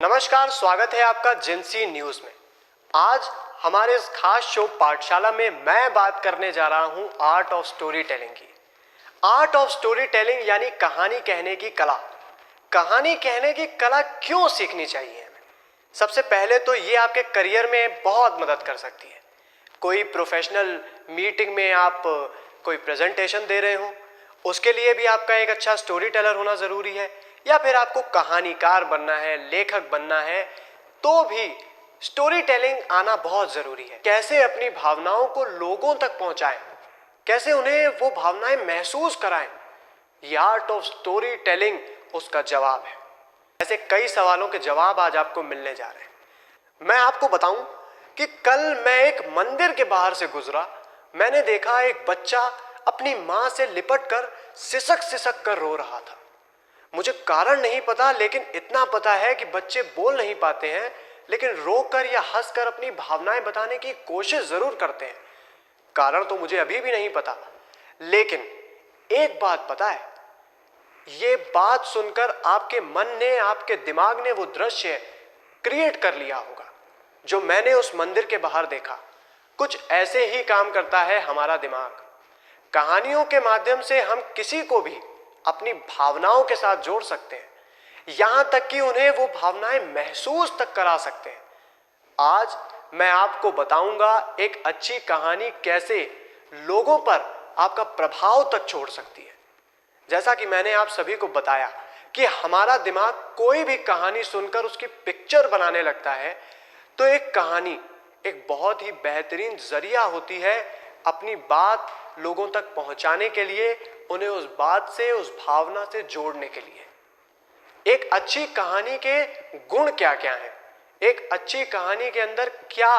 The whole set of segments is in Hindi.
नमस्कार, स्वागत है आपका जिंसी न्यूज में। आज हमारे इस खास शो पाठशाला में मैं बात करने जा रहा हूं आर्ट ऑफ स्टोरी टेलिंग की। आर्ट ऑफ स्टोरी टेलिंग यानी कहानी कहने की कला। कहानी कहने की कला क्यों सीखनी चाहिए हमें? सबसे पहले तो ये आपके करियर में बहुत मदद कर सकती है। कोई प्रोफेशनल मीटिंग में आप कोई प्रेजेंटेशन दे रहे हो, उसके लिए भी आपका एक अच्छा स्टोरी टेलर होना ज़रूरी है। या फिर आपको कहानीकार बनना है, लेखक बनना है, तो भी स्टोरी टेलिंग आना बहुत ज़रूरी है। कैसे अपनी भावनाओं को लोगों तक पहुंचाएं, कैसे उन्हें वो भावनाएं महसूस कराएं, ये आर्ट ऑफ स्टोरी टेलिंग उसका जवाब है। ऐसे कई सवालों के जवाब आज आपको मिलने जा रहे हैं। मैं आपको बताऊं कि कल मैं एक मंदिर के बाहर से गुजरा। मैंने देखा एक बच्चा अपनी मां से लिपटकर सिसक सिसक कर रो रहा था। मुझे कारण नहीं पता, लेकिन इतना पता है कि बच्चे बोल नहीं पाते हैं, लेकिन रोकर या हंसकर अपनी भावनाएं बताने की कोशिश जरूर करते हैं। कारण तो मुझे अभी भी नहीं पता, लेकिन एक बात पता है, ये बात सुनकर आपके मन ने, आपके दिमाग ने वो दृश्य क्रिएट कर लिया होगा जो मैंने उस मंदिर के बाहर देखा। कुछ ऐसे ही काम करता है हमारा दिमाग। कहानियों के माध्यम से हम किसी को भी अपनी भावनाओं के साथ जोड़ सकते हैं, यहां तक कि उन्हें वो भावनाएं महसूस तक करा सकते हैं। आज मैं आपको बताऊंगा एक अच्छी कहानी कैसे लोगों पर आपका प्रभाव तक छोड़ सकती है। जैसा कि मैंने आप सभी को बताया कि हमारा दिमाग कोई भी कहानी सुनकर उसकी पिक्चर बनाने लगता है, तो एक कहानी एक बहुत ही बेहतरीन जरिया होती है अपनी बात लोगों तक पहुंचाने के लिए, उन्हें उस बात से, उस भावना से जोड़ने के लिए। एक अच्छी कहानी के गुण क्या क्या हैं? एक अच्छी कहानी के अंदर क्या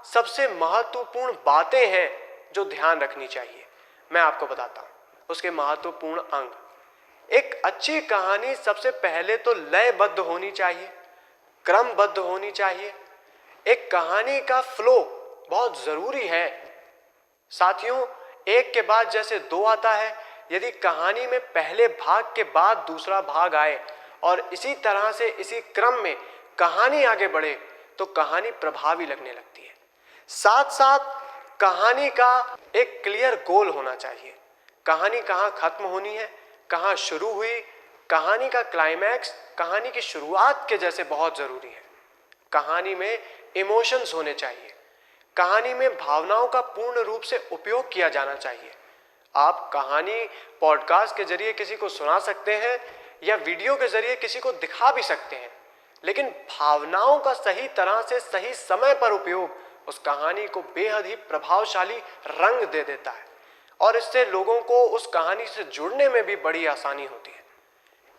सबसे महत्वपूर्ण बातें हैं जो ध्यान रखनी चाहिए, मैं आपको बताता हूं। उसके महत्वपूर्ण अंग। एक अच्छी कहानी सबसे पहले तो लयबद्ध होनी चाहिए, क्रमबद्ध होनी चाहिए। एक कहानी का फ्लो बहुत जरूरी है साथियों। एक के बाद जैसे दो आता है, यदि कहानी में पहले भाग के बाद दूसरा भाग आए और इसी तरह से इसी क्रम में कहानी आगे बढ़े, तो कहानी प्रभावी लगने लगती है। साथ साथ कहानी का एक क्लियर गोल होना चाहिए। कहानी कहाँ खत्म होनी है, कहाँ शुरू हुई, कहानी का क्लाइमैक्स कहानी की शुरुआत के जैसे बहुत जरूरी है। कहानी में इमोशंस होने चाहिए। कहानी में भावनाओं का पूर्ण रूप से उपयोग किया जाना चाहिए। आप कहानी पॉडकास्ट के जरिए किसी को सुना सकते हैं या वीडियो के जरिए किसी को दिखा भी सकते हैं, लेकिन भावनाओं का सही तरह से सही समय पर उपयोग उस कहानी को बेहद ही प्रभावशाली रंग दे देता है और इससे लोगों को उस कहानी से जुड़ने में भी बड़ी आसानी होती है।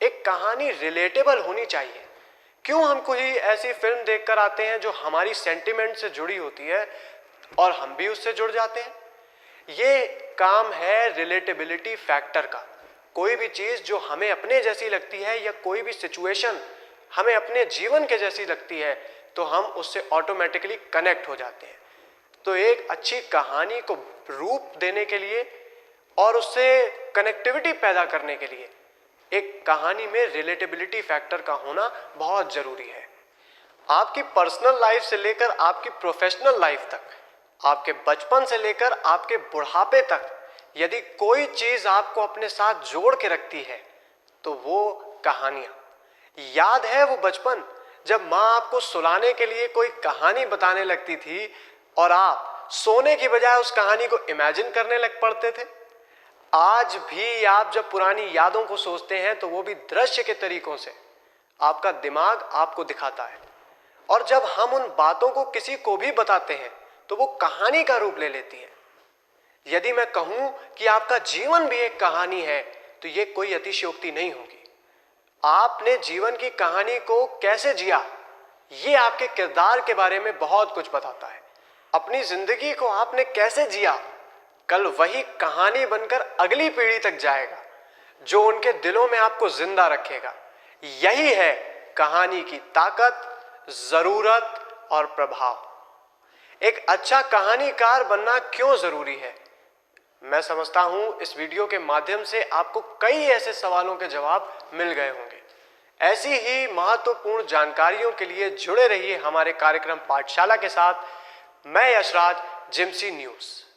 एक कहानी रिलेटेबल होनी चाहिए। क्यों हम कोई ऐसी फिल्म देखकर आते हैं जो हमारी सेंटिमेंट से जुड़ी होती है और हम भी उससे जुड़ जाते हैं? ये काम है रिलेटेबिलिटी फैक्टर का। कोई भी चीज जो हमें अपने जैसी लगती है या कोई भी सिचुएशन हमें अपने जीवन के जैसी लगती है, तो हम उससे ऑटोमेटिकली कनेक्ट हो जाते हैं। तो एक अच्छी कहानी को रूप देने के लिए और उससे कनेक्टिविटी पैदा करने के लिए एक कहानी में रिलेटेबिलिटी फैक्टर का होना बहुत जरूरी है। आपकी पर्सनल लाइफ से लेकर आपकी प्रोफेशनल लाइफ तक, आपके बचपन से लेकर आपके बुढ़ापे तक, यदि कोई चीज आपको अपने साथ जोड़ के रखती है तो वो कहानियां। याद है वो बचपन जब माँ आपको सुलाने के लिए कोई कहानी बताने लगती थी और आप सोने की बजाय उस कहानी को इमेजिन करने लग पड़ते थे? आज भी आप जब पुरानी यादों को सोचते हैं तो वो भी दृश्य के तरीकों से आपका दिमाग आपको दिखाता है, और जब हम उन बातों को किसी को भी बताते हैं तो वो कहानी का रूप ले लेती है। यदि मैं कहूं कि आपका जीवन भी एक कहानी है, तो ये कोई अतिशयोक्ति नहीं होगी। आपने जीवन की कहानी को कैसे जिया, ये आपके किरदार के बारे में बहुत कुछ बताता है। अपनी जिंदगी को आपने कैसे जिया, कल वही कहानी बनकर अगली पीढ़ी तक जाएगा, जो उनके दिलों में आपको जिंदा रखेगा। यही है कहानी की ताकत, जरूरत और प्रभाव। एक अच्छा कहानीकार बनना क्यों जरूरी है? मैं समझता हूं इस वीडियो के माध्यम से आपको कई ऐसे सवालों के जवाब मिल गए होंगे। ऐसी ही महत्वपूर्ण जानकारियों के लिए जुड़े रहिए हमारे कार्यक्रम पाठशाला के साथ। मैं यशराज, जिम्सी न्यूज़।